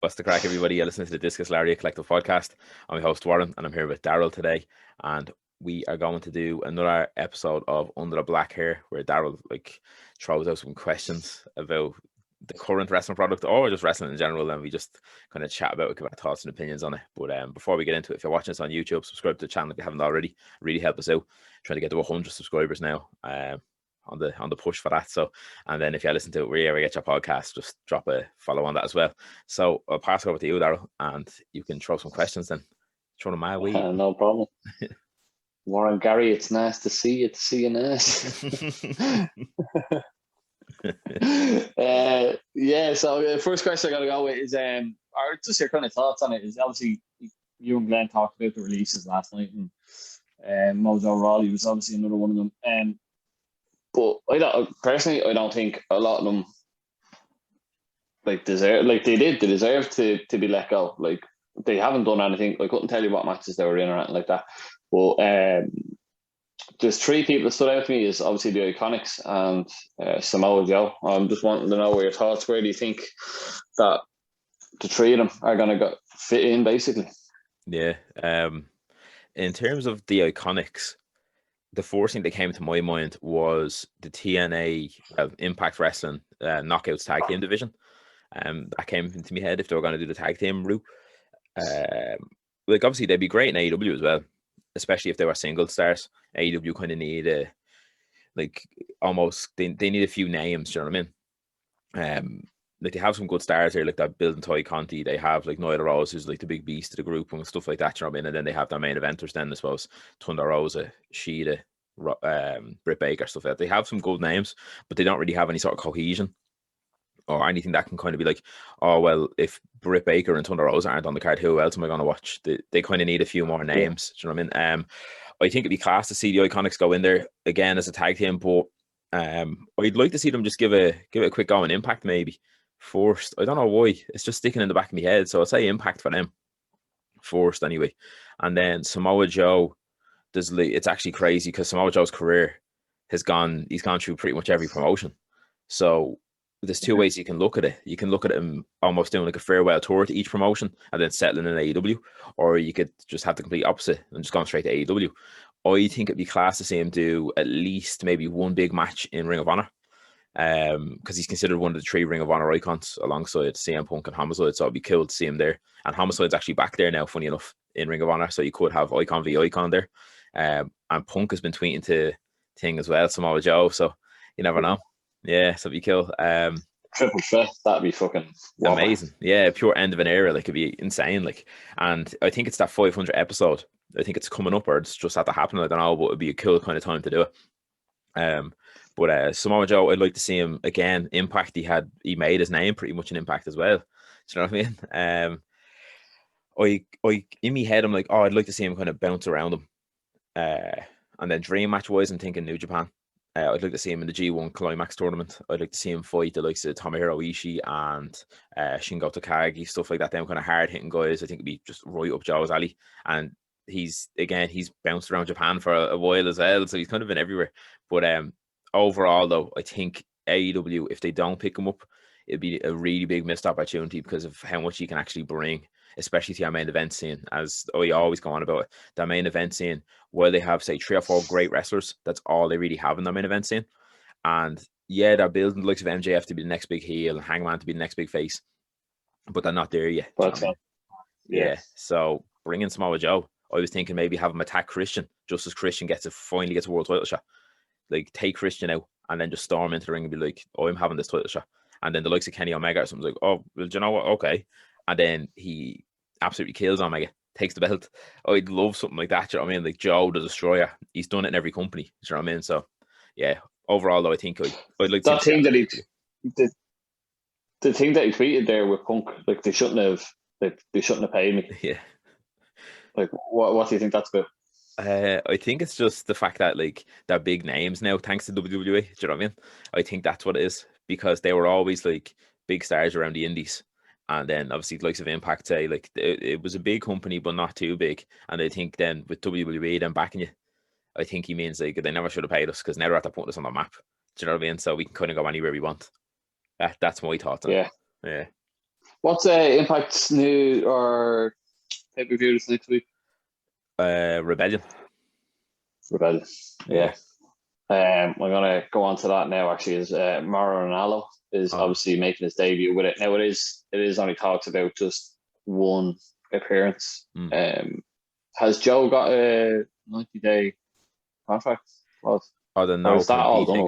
What's the crack, everybody? You're listening to the Discus Larry Collective Podcast. I'm your host, Warren, and I'm here with Daryl today. And we are going to do another episode of Under the Black Hair, where Daryl throws out some questions about the current wrestling product or just wrestling in general, and we just kind of chat about it, give our thoughts and opinions on it. But before we get into it, if you're watching us on YouTube, subscribe to the channel if you haven't already. Really help us out. Trying to get to 100 subscribers now. On the push for that. So, and then if you listen to it wherever you get your podcast, just drop a follow on that as well. So I'll pass it over to you, Daryl, and you can throw some questions then. Throw them my way. No problem. Warren, Gary, it's nice to see you. Nice. So first question I gotta go with is or just your kind of thoughts on it. Is obviously you and Glenn talked about the releases last night, and Mauro Ranallo was obviously another one of them. But I don't think a lot of them they deserve to be let go. Like, they haven't done anything. I couldn't tell you what matches they were in or anything like that. But there's three people that stood out to me. Is obviously the IIconics and Samoa Joe. I'm just wanting to know what your thoughts. Where do you think that the three of them are going to fit in, basically? Yeah. In terms of the IIconics, the first thing that came to my mind was the TNA Impact Wrestling Knockouts Tag Team Division. That came into my head if they were going to do the tag team route. Obviously they'd be great in AEW as well, especially if they were single stars. AEW kind of need they need a few names. Do you know what I mean? They have some good stars here, like that Bill and Ty Conti. They have like Nyla Rose, who's like the big beast of the group and stuff like that. You know what I mean? And then they have their main eventers. Then I suppose Thunder Rosa, Sheeta, Britt Baker, stuff like that. They have some good names, but they don't really have any sort of cohesion or anything that can kind of be like, oh well, if Britt Baker and Thunder Rosa aren't on the card, who else am I going to watch? They kind of need a few more names. Do you know what I mean? I think it'd be class to see the IIconics go in there again as a tag team, but I'd like to see them just give it a quick go in Impact maybe first. I don't know why. It's just sticking in the back of my head. So I'll say Impact for them first anyway. And then Samoa Joe, it's actually crazy because Samoa Joe's career he's gone through pretty much every promotion. So there's two ways you can look at it. You can look at him almost doing like a farewell tour to each promotion and then settling in AEW, or you could just have the complete opposite and just gone straight to AEW. I think it'd be class to see him do at least maybe one big match in Ring of Honor. Because he's considered one of the three Ring of Honor icons alongside CM Punk and Homicide, so it'd be cool to see him there. And Homicide's actually back there now, funny enough, in Ring of Honor, so you could have Icon v Icon there. And Punk has been tweeting to Thing as well, Samoa Joe, so you never know. Yeah, so it'd be cool. Triple threat, that'd be fucking amazing. Yeah, pure end of an era, like it'd be insane. Like, and I think it's that 500 episode. I think it's coming up, or it's just had to happen. I don't know, but it'd be a cool kind of time to do it. But Samoa Joe, I'd like to see him again. Impact, he made his name pretty much in Impact as well. Do you know what I mean? I in my head, I'm like, oh, I'd like to see him kind of bounce around him. And then dream match wise, I'm thinking New Japan. I'd like to see him in the G1 Climax tournament. I'd like to see him fight the likes of Tomohiro Ishii and Shingo Takagi, stuff like that. Them kind of hard hitting guys. I think it'd be just right up Joe's alley. And he's bounced around Japan for a while as well, so he's kind of been everywhere. But overall, though, I think AEW, if they don't pick him up, it'd be a really big missed opportunity because of how much he can actually bring, especially to our main event scene. As I always go on about it, the main event scene, while they have, say, 3 or 4 great wrestlers, that's all they really have in the main event scene. And yeah, they're building the likes of MJF to be the next big heel and Hangman to be the next big face, but they're not there yet. Yeah. So bring in Samoa Joe. I was thinking maybe have him attack Christian just as Christian finally gets a world title shot. Like, take Christian out and then just storm into the ring and be like, oh, I'm having this title shot. And then the likes of Kenny Omega or something like, oh, well, do you know what? Okay. And then he absolutely kills Omega, takes the belt. I'd love something like that. Do you know what I mean? Like Joe the Destroyer. He's done it in every company. Do you know what I mean? So, yeah, overall, though, I think I'd like to that thing that the thing that he tweeted there with Punk, like they shouldn't have paid me. Yeah. Like, what do you think that's about? I think it's just the fact that like they're big names now thanks to WWE. Do you know what I mean? I think that's what it is, because they were always like big stars around the indies, and then obviously the likes of Impact, say, like it was a big company but not too big. And I think then with WWE then backing you, I think he means like they never should have paid us because never had to put us on the map. Do you know what I mean? So we can kind of go anywhere we want. That's my thoughts on it. Yeah. What's Impact's new or pay-per-view this next week? Rebellion. Yeah. I'm gonna go on to that now. Actually, is Mauro Ranallo is obviously making his debut with it. Now it is only talks about just one appearance. Has Joe got a 90-day contract? Or is that all done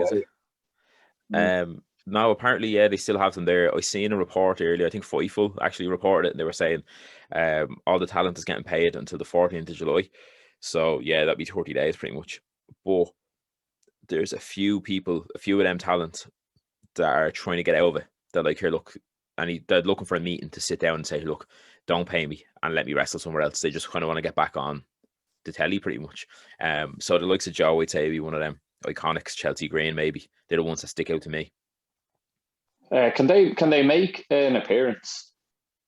already? No, apparently, yeah, they still have them there. I seen a report earlier. I think Fightful actually reported it. And they were saying all the talent is getting paid until the 14th of July. So yeah, that'd be 30 days pretty much. But there's a few of them talents that are trying to get out of it. They're like, here, look, and they're looking for a meeting to sit down and say, look, don't pay me and let me wrestle somewhere else. They just kind of want to get back on the telly pretty much. So the likes of Joe, I'd say, be one of them. IIconics, Chelsea Green, maybe. They're the ones that stick out to me. Can they make an appearance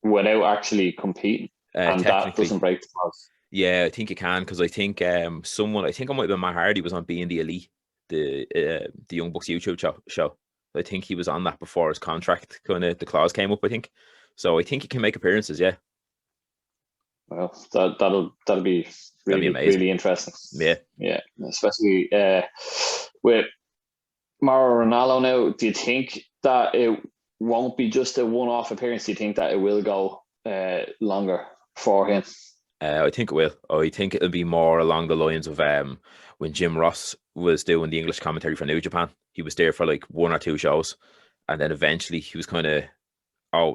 without actually competing? And that doesn't break the laws? Yeah, I think you can, because I think I think it might have been Matt Hardy was on Being the Elite, the Young Bucks YouTube show. I think he was on that before his contract the clause came up, I think. So I think he can make appearances, yeah. Well, that'll be really interesting. Yeah, especially with Mauro Ranallo now. Do you think that it won't be just a one-off appearance? Do you think that it will go longer for him? I think it will. I think it'll be more along the lines of when Jim Ross was doing the English commentary for New Japan. He was there for like 1 or 2 shows, and then eventually he was kind of,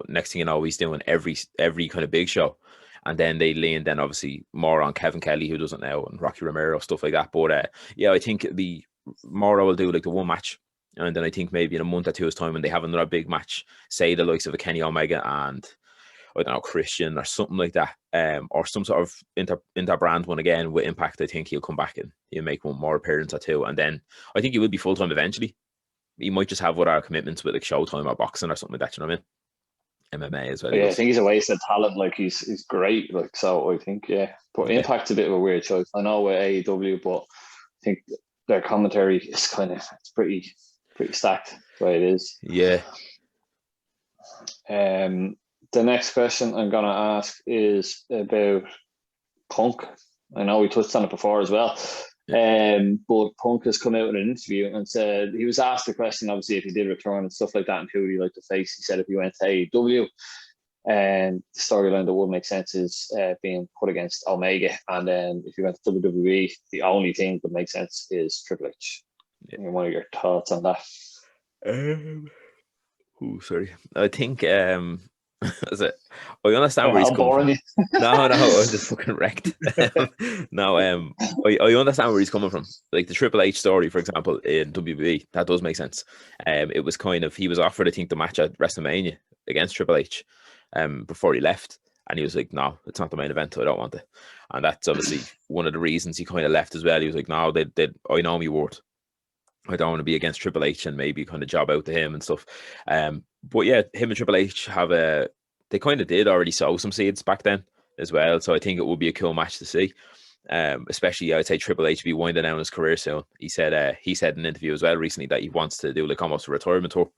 next thing you know, he's doing every kind of big show. And then they leaned then obviously more on Kevin Kelly, who does it now, and Rocky Romero, stuff like that. But yeah, I think Mauro will do like the one match. And then I think maybe in a month or 2's time, when they have another big match, say the likes of a Kenny Omega and, I don't know, Christian or something like that, or some sort of inter-brand one again with Impact, I think he'll come back and he'll make one more appearance or 2. And then I think he will be full-time eventually. He might just have other commitments with like Showtime or boxing or something like that, you know what I mean? MMA as well. Yeah, I think he's a wasted talent. Like he's great. Like, so I think, yeah. But Impact's a bit of a weird choice. I know with AEW, but I think their commentary is it's pretty stacked the way it is. Yeah. The next question I'm gonna ask is about Punk. I know we touched on it before as well. But Punk has come out in an interview and said, he was asked the question, obviously, if he did return and stuff like that, and who would he like to face. He said if he went to AEW, and the storyline that would make sense is being put against Omega, and then if you went to WWE, the only thing that would make sense is Triple H. Yeah. What are your thoughts on that? Sorry. I think is it? I understand where he's coming from. No, I was just fucking wrecked. No, I understand where he's coming from. Like the Triple H story, for example, in WWE, that does make sense. It was kind of, he was offered, I think, the match at WrestleMania against Triple H, before he left, and he was like, "No, it's not the main event. So I don't want it." And that's obviously one of the reasons he kind of left as well. He was like, "No, I know me worth. I don't want to be against Triple H and maybe kind of job out to him and stuff." But yeah, him and Triple H they kind of did already sow some seeds back then as well. So I think it would be a cool match to see. Especially, I'd say Triple H be winding down his career soon. He said in an interview as well recently that he wants to do like almost a retirement tour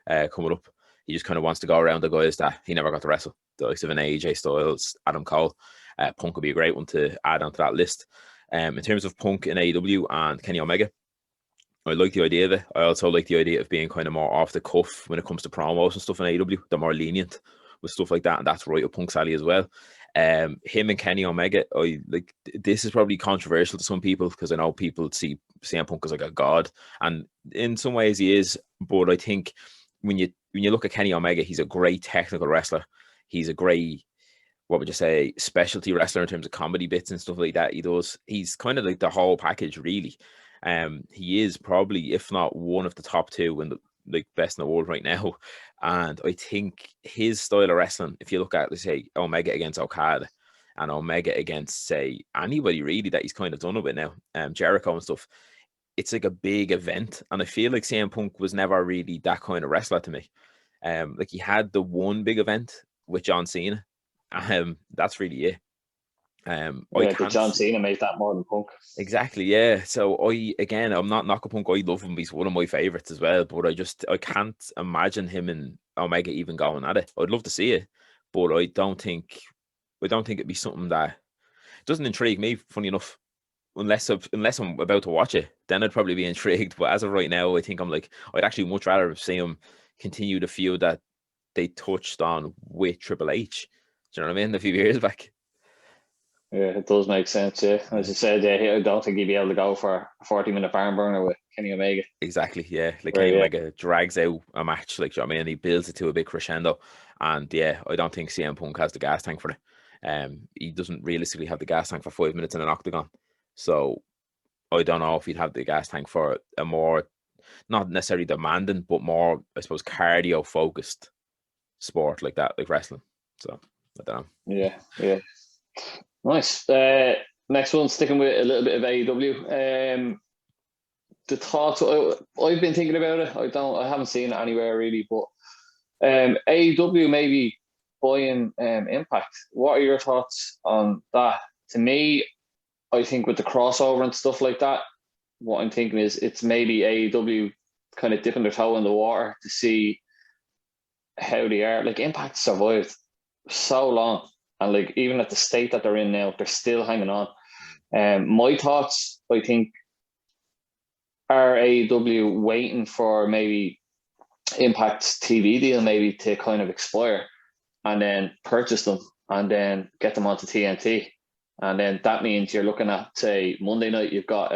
coming up. He just kind of wants to go around the guys that he never got to wrestle. The likes of an AJ Styles, Adam Cole. Punk would be a great one to add onto that list. In terms of Punk in AEW and Kenny Omega, I like the idea of it. I also like the idea of being kind of more off the cuff when it comes to promos and stuff in AEW. They're more lenient with stuff like that, and that's right up Punk's alley as well. Him and Kenny Omega, this is probably controversial to some people because I know people see CM Punk as like a god, and in some ways he is. But I think when you look at Kenny Omega, he's a great technical wrestler. He's a great, what would you say, specialty wrestler in terms of comedy bits and stuff like that. He's kind of like the whole package, really. He is probably, if not one of the top 2 in the best in the world right now. And I think his style of wrestling, if you look at, let's say, Omega against Okada and Omega against, say, anybody really that he's kind of done it with now, Jericho and stuff, it's like a big event. And I feel like CM Punk was never really that kind of wrestler to me. Like he had the one big event with John Cena. That's really it. John Cena made that more than Punk. Exactly, yeah. So I'm not knocking Punk. I love him. He's one of my favorites as well. But I can't imagine him and Omega even going at it. I'd love to see it, but I don't think it'd be something that it doesn't intrigue me. Funny enough, unless I'm about to watch it, then I'd probably be intrigued. But as of right now, I think I'd actually much rather see him continue the feud that they touched on with Triple H. Do you know what I mean? A few years back. Yeah, it does make sense. Yeah, as you said, I don't think he'd be able to go for a 40-minute barn burner with Kenny Omega. Exactly. Yeah, like Right, Kenny yeah. Omega drags out a match. Like, do you know what I mean? He builds it to a big crescendo, and yeah, I don't think CM Punk has the gas tank for it. He doesn't realistically have the gas tank for 5 minutes in an octagon. So I don't know if he'd have the gas tank for a more, not necessarily demanding, but more, I suppose, cardio focused sport like that, like wrestling. So I don't know. Yeah. Nice. Next one, sticking with a little bit of AEW. The thoughts I've been thinking about it. I haven't seen it anywhere really, but AEW maybe buying Impact. What are your thoughts on that? To me, I think with the crossover and stuff like that, what I'm thinking is it's maybe AEW kind of dipping their toe in the water to see how they are. Like Impact survived so long, and like even at the state that they're in now, they're still hanging on. My thoughts, I think, are AEW waiting for maybe Impact's TV deal maybe to kind of expire, and then purchase them and then get them onto TNT. And then that means you're looking at, say, Monday night you've got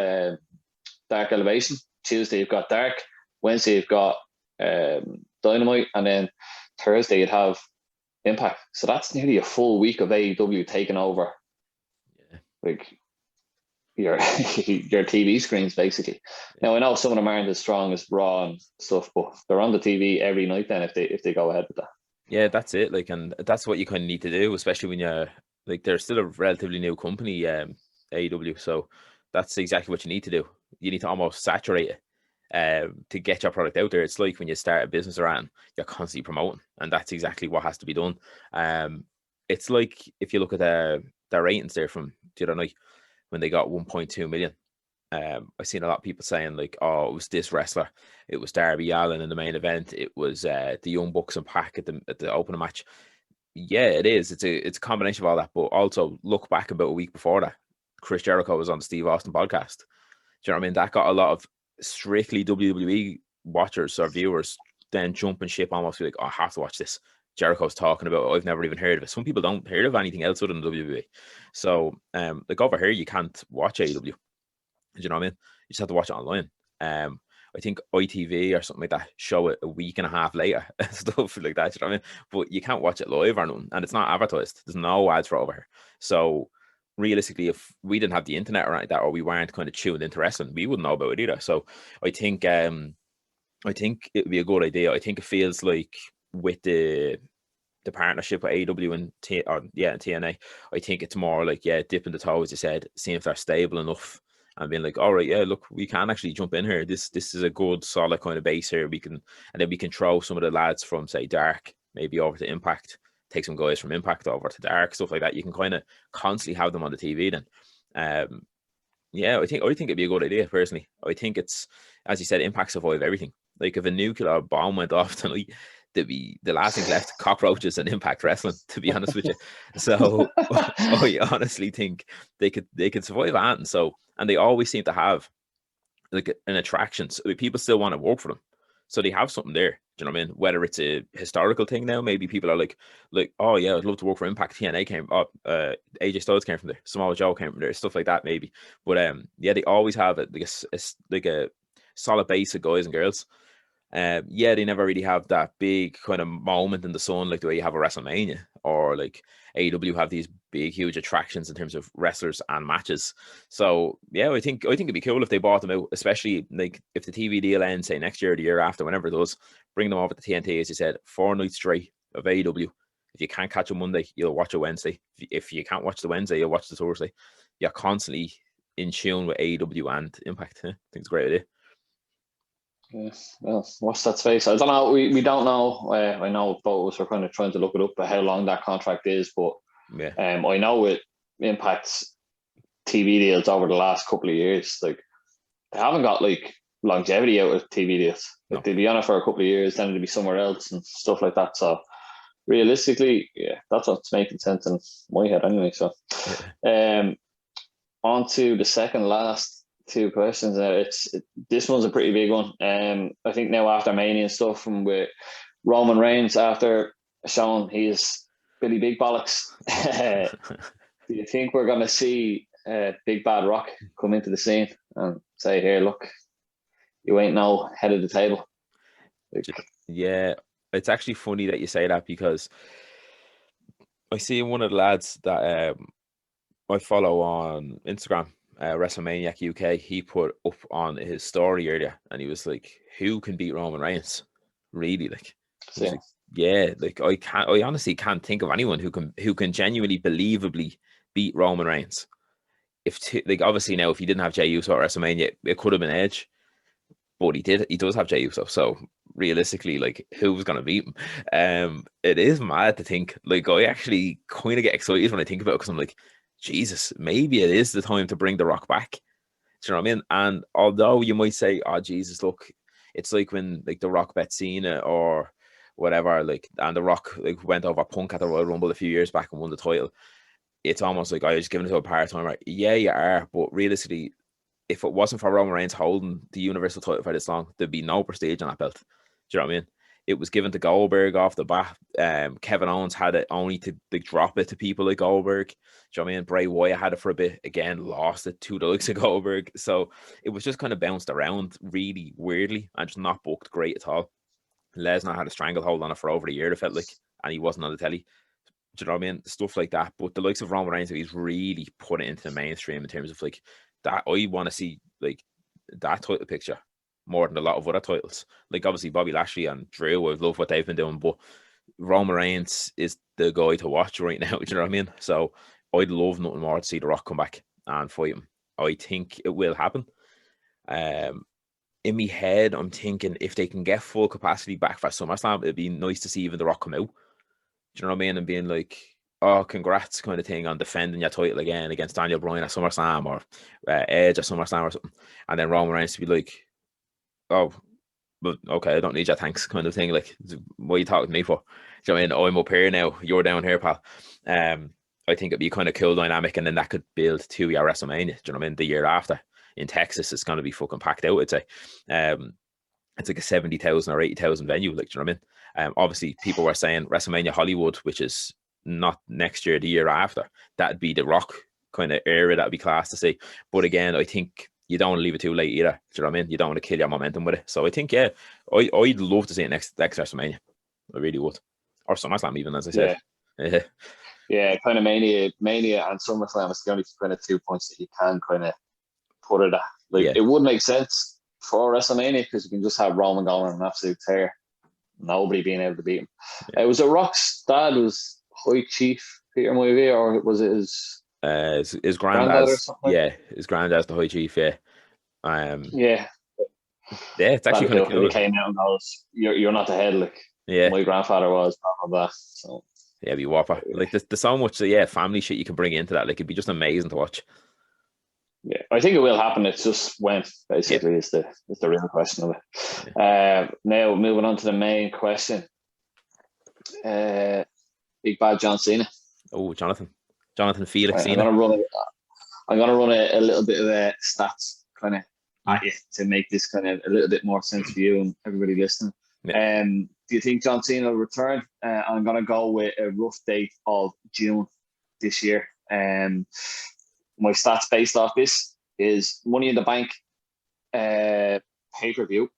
Dark Elevation, Tuesday you've got Dark, Wednesday you've got Dynamite, and then Thursday you'd have Impact. So that's nearly a full week of AEW taking over, like your TV screens basically. Now I know some of them aren't as strong as Raw and stuff, but they're on the TV every night then if they go ahead with that. Yeah, that's it. Like, and that's what you kind of need to do, especially when you're like they're still a relatively new company, AEW. So that's exactly what you need to do. You need to almost saturate it to get your product out there. It's like when you start a business around, you're constantly promoting, and that's exactly what has to be done. It's like if you look at their ratings there from the other night when they got 1.2 million. I've seen a lot of people saying like, "Oh, it was this wrestler, it was Darby Allin in the main event, it was the Young Bucks and Pac at the opening match." Yeah, it is. It's a combination of all that, but also look back about a week before that, Chris Jericho was on the Steve Austin podcast. Do you know what I mean? That got a lot of strictly WWE watchers or viewers then jumping ship, almost be like, "Oh, I have to watch this." Jericho's talking about it. I've never even heard of it. Some people don't hear of anything else other than WWE. So, like over here, you can't watch AEW. Do you know what I mean? You just have to watch it online. I think ITV or something like that show it a week and a half later, stuff like that. You know what I mean? But you can't watch it live or nothing, and it's not advertised. There's no ads for it over here. So realistically, if we didn't have the internet or like that, or we weren't kind of tuned into wrestling, we wouldn't know about it either. So I think it would be a good idea. I think it feels like with the partnership with AEW and TNA, I think it's more like dipping the toe, as you said, seeing if they're stable enough and being like, all right, yeah, look, we can actually jump in here. This is a good solid kind of base here. And then we can throw some of the lads from say Dark maybe over to Impact, take some guys from Impact over to Dark, stuff like that. You can kind of constantly have them on the TV then. I think it'd be a good idea personally. I think it's, as you said, Impact survive everything. Like if a nuclear bomb went off tonight, there'd be the last thing left cockroaches and Impact Wrestling, to be honest with you. So I honestly think they could survive that. And they always seem to have like an attraction. So people still want to work for them. So they have something there. Do you know what I mean? Whether it's a historical thing now, maybe people are like, oh yeah, I'd love to work for Impact. TNA came up, AJ Styles came from there, Samoa Joe came from there, stuff like that maybe. But they always have it like a solid base of guys and girls. They never really have that big kind of moment in the sun like the way you have a WrestleMania, or like AEW have these big huge attractions in terms of wrestlers and matches. So I think it'd be cool if they bought them out, especially like if the TV deal ends say next year or the year after, whenever it does, bring them over to TNT, as you said, 4 nights straight of AEW. If you can't catch a Monday, you'll watch a Wednesday. If you can't watch the Wednesday, you'll watch the Thursday. You're constantly in tune with AEW and Impact. I think it's a great idea. Yes. Well, what's that space? I don't know. We don't know. I know both of us are kind of trying to look it up, but how long that contract is. But I know with Impact's TV deals over the last couple of years, like they haven't got like longevity out of TV deals. Like they'd be on it for a couple of years, then they'd be somewhere else and stuff like that. So realistically, yeah, that's what's making sense in my head anyway. So, on to the second last two questions. This one's a pretty big one. I think now after Mania and stuff, and with Roman Reigns after showing he's Billy Big Bollocks, do you think we're going to see Big Bad Rock come into the scene and say, "Here, look, you ain't no head of the table"? Yeah, it's actually funny that you say that, because I see one of the lads that I follow on Instagram, WrestleMania UK, he put up on his story earlier, and he was like, "Who can beat Roman Reigns?" Really, like, like, yeah, like I honestly can't think of anyone who can genuinely, believably beat Roman Reigns. Like, obviously now, if he didn't have Jey Uso at WrestleMania, it could have been Edge, but he does have Jey Uso, so realistically, like, who's gonna beat him? It is mad to think. Like, I actually kind of get excited when I think about it, because I'm like, Jesus, maybe it is the time to bring The Rock back. Do you know what I mean? And although you might say, "Oh, Jesus, look, it's like when, like, The Rock bet Cena or whatever, like, and The Rock, like, went over Punk at the Royal Rumble a few years back and won the title." It's almost like, I was giving it to a part time, right? Yeah, you are, but realistically, if it wasn't for Roman Reigns holding the Universal title for this long, there'd be no prestige on that belt. Do you know what I mean? It was given to Goldberg off the bat. Kevin Owens had it only to, like, drop it to people like Goldberg. Do you know what I mean? Bray Wyatt had it for a bit, again, lost it to the likes of Goldberg. So it was just kind of bounced around really weirdly and just not booked great at all. Lesnar had a stranglehold on it for over a year, it felt like, and he wasn't on the telly. Do you know what I mean? Stuff like that. But the likes of Roman Reigns, he's really put it into the mainstream in terms of, like, that. I want to see, like, that title picture more than a lot of other titles. Like, obviously Bobby Lashley and Drew, I love what they've been doing, but Roman Reigns is the guy to watch right now. Do you know what I mean? So I'd love nothing more to see The Rock come back and fight him. I think it will happen. In my head, I'm thinking if they can get full capacity back for SummerSlam, it'd be nice to see even The Rock come out. Do you know what I mean? And being like, "Oh, congrats," kind of thing, on defending your title again against Daniel Bryan at SummerSlam, or Edge at SummerSlam or something. And then Roman Reigns to be like, "Oh, but okay, I don't need your thanks," kind of thing. Like, what are you talking to me for? Do you know what I mean? I'm up here now, you're down here, pal. I think it'd be kind of cool dynamic, and then that could build to your WrestleMania. Do you know what I mean? The year after in Texas, it's going to be fucking packed out, I'd say. It's like a 70,000 or 80,000 venue. Like, do you know what I mean? Obviously, people were saying WrestleMania Hollywood, which is not next year, the year after. That'd be The Rock kind of era. That'd be class to see. But again, I think you don't want to leave it too late either. Do you know what I mean? You don't want to kill your momentum with it. So I think, yeah, I'd love to see it next WrestleMania. I really would. Or SummerSlam, even, as I said. Yeah. Yeah, kind of Mania and SummerSlam is the only kind of 2 points that you can kind of put it at. Like, it would make sense for WrestleMania, because you can just have Roman going on an absolute tear, nobody being able to beat him. Was it Rock's dad was High Chief Peter Maivia, or was it his granddad? Or something? Yeah, his granddad's the High Chief. Yeah. Yeah, it's actually kind of cool. He came out and goes, "You're not the head, like my grandfather was." Blah blah blah. So yeah, it'd be whopper. Like, there's so much, family shit you can bring into that. Like, it'd be just amazing to watch. Yeah, I think it will happen. It's just when, basically, is the real question of it. Now, moving on to the main question. Big bad John Cena. Oh, Jonathan Felix I'm Cena. gonna run a little bit of stats kind of at you to make this kind of a little bit more sense for you and everybody listening. Yeah. Do you think John Cena will return? I'm gonna go with a rough date of June this year. My stats based off this is Money in the Bank pay-per-view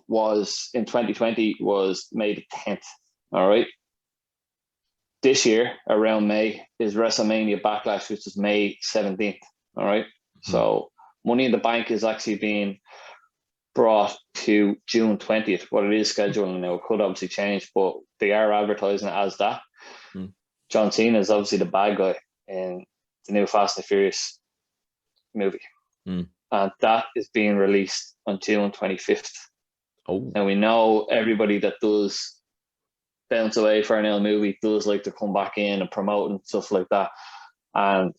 was in 2020 was May the 10th. All right. This year, around May, is WrestleMania Backlash, which is May 17th. All right. Mm-hmm. So Money in the Bank is actually being brought to June 20th. What it is scheduling now, it could obviously change, but they are advertising it as that. Mm. John Cena is obviously the bad guy in the new Fast and Furious movie. Mm. And that is being released on June 25th. Oh. And we know everybody that does bounce away for an L movie does like to come back in and promote and stuff like that. And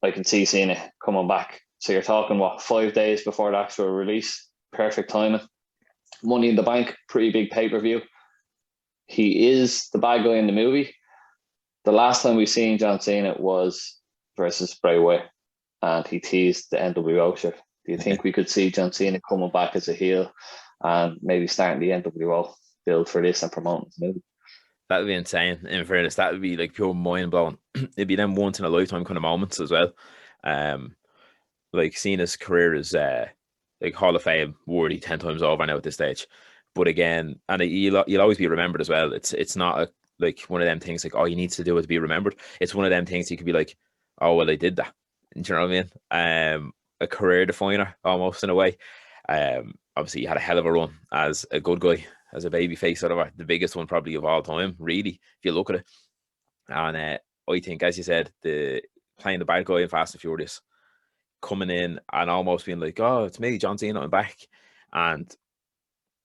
I can see Cena coming back. So you're talking, 5 days before the actual release? Perfect timing. Money in the Bank, pretty big pay-per-view. he is the bad guy in the movie. The last time we seen John Cena was versus Bray Wyatt, and he teased the NWO shit. Do you think we could see John Cena coming back as a heel and maybe starting the NWO build for this and promoting this movie? That would be insane. In fairness, that would be like pure mind blowing. It'd be them once in a lifetime kind of moments as well. Like Cena's career is like Hall of Fame worthy 10 times over now at this stage. But again, and you'll always be remembered as well. It's not like one of them things like, oh, you need to do it to be remembered. It's one of them things you could be like, oh, well, I did that. Do you know what I mean? A career definer almost in a way. Obviously, you had a hell of a run as a good guy, as a baby face, sort of the biggest one probably of all time, really, if you look at it. And I think, as you said, playing the bad guy in Fast and Furious, coming in and almost being like, oh, it's me, John Cena, I'm back. And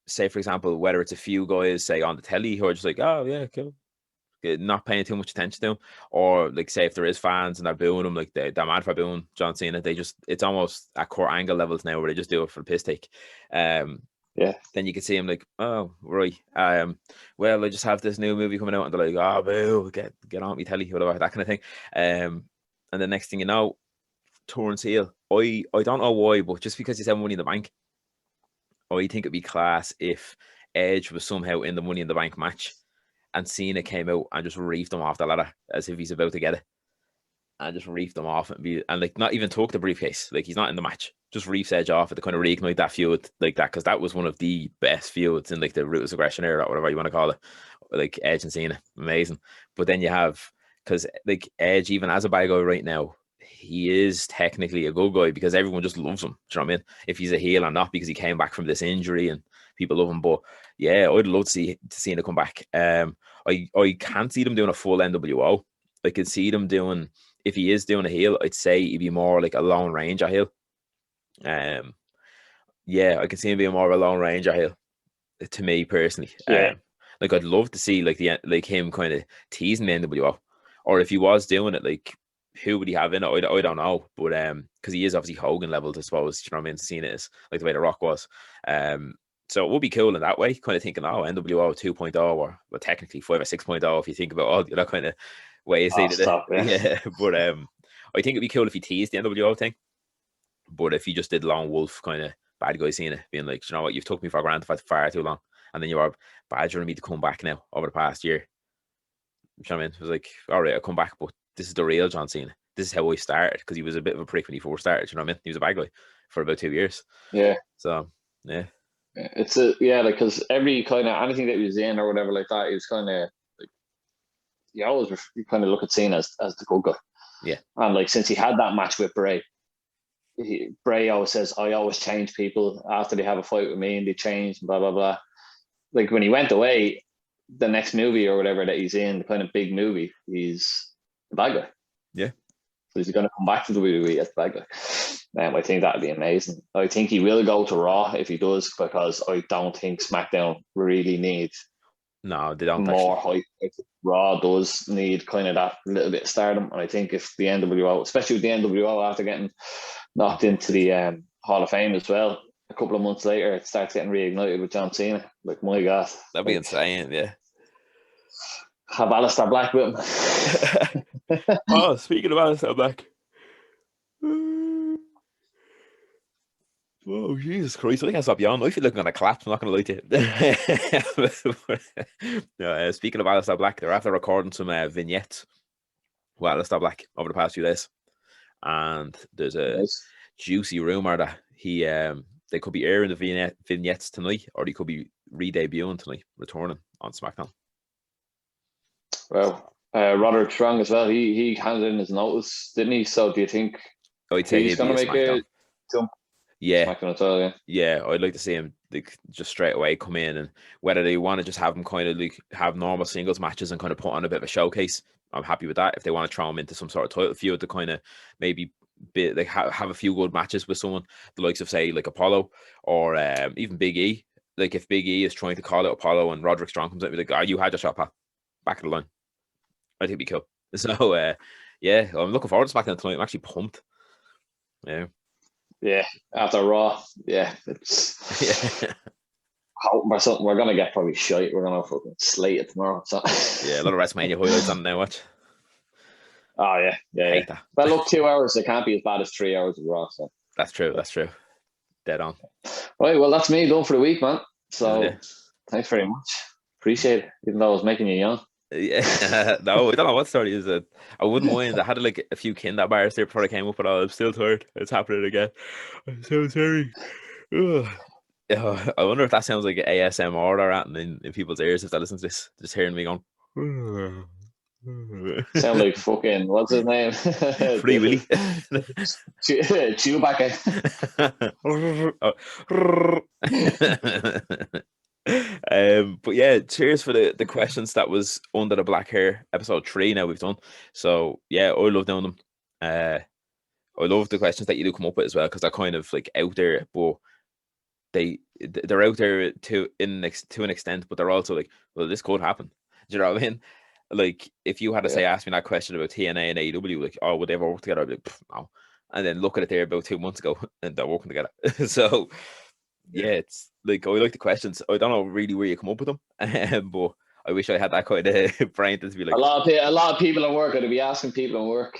say, for example, whether it's a few guys, say, on the telly who are just like, oh, yeah, cool, not paying too much attention to him, or like, say, if there is fans and they're booing him, like they're mad for booing John Cena, it's almost at Kurt Angle levels now where they just do it for the piss take. Yeah. Then you can see him like, oh, right. Well, I just have this new movie coming out, and they're like, oh, boo, get on me telly, whatever, that kind of thing. And the next thing you know, turns heel. I don't know why, but just because he's had Money in the Bank, I think it'd be class if Edge was somehow in the Money in the Bank match and Cena came out and just reefed him off the ladder as if he's about to get it, and just reefed him off and like not even took the briefcase, like he's not in the match, just reefs Edge off it to kind of reignite that feud like that, because that was one of the best feuds in like the Ruthless Aggression era, or whatever you want to call it, like Edge and Cena, amazing. But then you have, because like Edge, even as a bad guy right now, he is technically a good guy because everyone just loves him. Do you know what I mean? If he's a heel or not, because he came back from this injury and people love him. But yeah, I'd love to see him come back. I can't see them doing a full NWO. I could see them doing, if he is doing a heel, I'd say he'd be more like a Lone Ranger heel. Yeah, I can see him being more of a Lone Ranger heel, to me personally. Yeah. Like I'd love to see like him kind of teasing the NWO, or if he was doing it, like who would he have in it? I don't know, but because he is obviously Hogan leveled, I suppose. You know what I mean? Seeing it as like the way The Rock was. So it would be cool in that way, kind of thinking, oh, NWO 2.0, or well, technically 5 or 6.0 if you think about all that kind of way of saying it. Yeah, but I think it'd be cool if he teased the NWO thing. But if he just did Lone Wolf kind of bad guy seeing it, being like, you know what, you've took me for granted for far too long, and then you are badgering me to come back now over the past year. You know what I mean? It was like, all right, I'll come back, but this is the real John Cena. This is how I started, because he was a bit of a prick when he first started. You know what I mean? He was a bad guy for about 2 years. Yeah. So yeah, it's like, because every kind of anything that he was in or whatever like that, he was kind of like, you always kind of look at Cena as the good guy. Yeah. And like, since he had that match with Bray, Bray always says, I always change people after they have a fight with me, and they change, blah blah blah. Like when he went away, the next movie or whatever that he's in, the kind of big movie, he's the bad guy. Yeah. So he's going to come back to the WWE as the bad guy. I think that'd be amazing. I think he will go to Raw if he does, because I don't think SmackDown really needs no, they don't more hype. Raw does need kind of that little bit of stardom, and I think if the NWO, especially with the NWO after getting knocked into the Hall of Fame as well, a couple of months later it starts getting reignited with John Cena. Like, my God, that'd be insane. Yeah. Have Alistair Black with him. Oh, speaking of Alistair Black. Oh, Jesus Christ. I think I'll stop yawning. I feel like I'm going to collapse. I'm not going to lie to you. Speaking of Alistair Black, they're after recording some vignettes with Alistair Black over the past few days. And there's a juicy rumour that they could be airing the vignettes tonight, or they could be re-debuting tonight, returning on SmackDown. Well, Roderick Strong as well. He handed in his notice, didn't he? So do you think he's going to make a jump? Yeah. Well, yeah, I'd like to see him like just straight away come in, and whether they want to just have him kind of like have normal singles matches and kind of put on a bit of a showcase, I'm happy with that. If they want to throw him into some sort of title feud to kind of maybe like have a few good matches with someone, the likes of say like Apollo or even Big E. Like if Big E is trying to call out Apollo and Roderick Strong comes out, be like, "Oh, you had your shot, pal. Back of the line." I think it'd be cool. So yeah, I'm looking forward to SmackDown tonight. I'm actually pumped. Yeah. Yeah, after Raw, yeah, it's we're gonna get probably shite. We're gonna fucking slate it tomorrow. So Yeah, a lot of WrestleMania highlights on it now. Watch. Oh yeah. Hate that. Well, look, 2 hours. It can't be as bad as 3 hours of Raw. So That's true. Dead on. right. Well, that's me done for the week, man. So Yeah. thanks very much. Appreciate it. Even though I was making you young. Yeah, no, I don't know what story is it. I wouldn't mind. I had like a few kinder bars there before I came up, but I'm still tired. It's happening again. I'm so sorry. Ugh. Yeah, I wonder if that sounds like ASMR or that in people's ears if they listen to this, just hearing me going. Sound like fucking what's his name? Free Willy. Chewbacca. But yeah, cheers for the questions. That was Under the Black Hair episode 3. Now we've done. So yeah, I love doing them. I love the questions that you do come up with as well, because they're kind of like out there, but they're out there to an extent, but they're also like, well, this could happen. Do you know what I mean? Like, if you had to say, ask me that question about TNA and AEW, like, oh, would they ever work together? I'd be like, no. And then look at it there about 2 months ago, and they're working together. So yeah, it's like, I like the questions. I don't know really where you come up with them, but I wish I had that kind of brain to be like. A lot of people at work. I'd be asking people at work.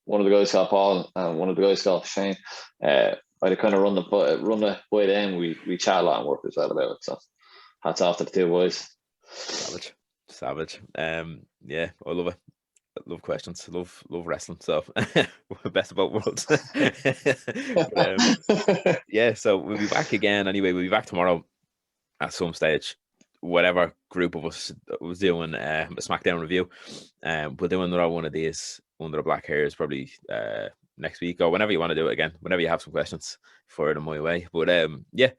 One of the guys called Paul, and one of the guys called Shane. I'd kind of run the by them. We chat a lot and work as well about it. So hats off to the two boys. Savage. Yeah, I love it. Love questions. Love wrestling. So best of both worlds. But, yeah, so we'll be back again anyway. We'll be back tomorrow at some stage. Whatever group of us was doing a SmackDown review. We'll do another one of these Under the Black Hairs probably next week, or whenever you want to do it again. Whenever you have some questions, fire them my way. But yeah,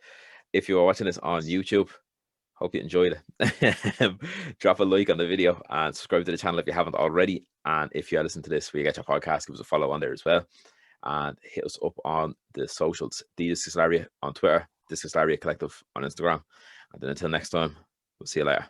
if you are watching this on YouTube, hope you enjoyed it. Drop a like on the video and subscribe to the channel if you haven't already. And if you are listening to this where you get your podcast, give us a follow on there as well. And hit us up on the socials. The Discus on Twitter, Discus Collective on Instagram. And then until next time, we'll see you later.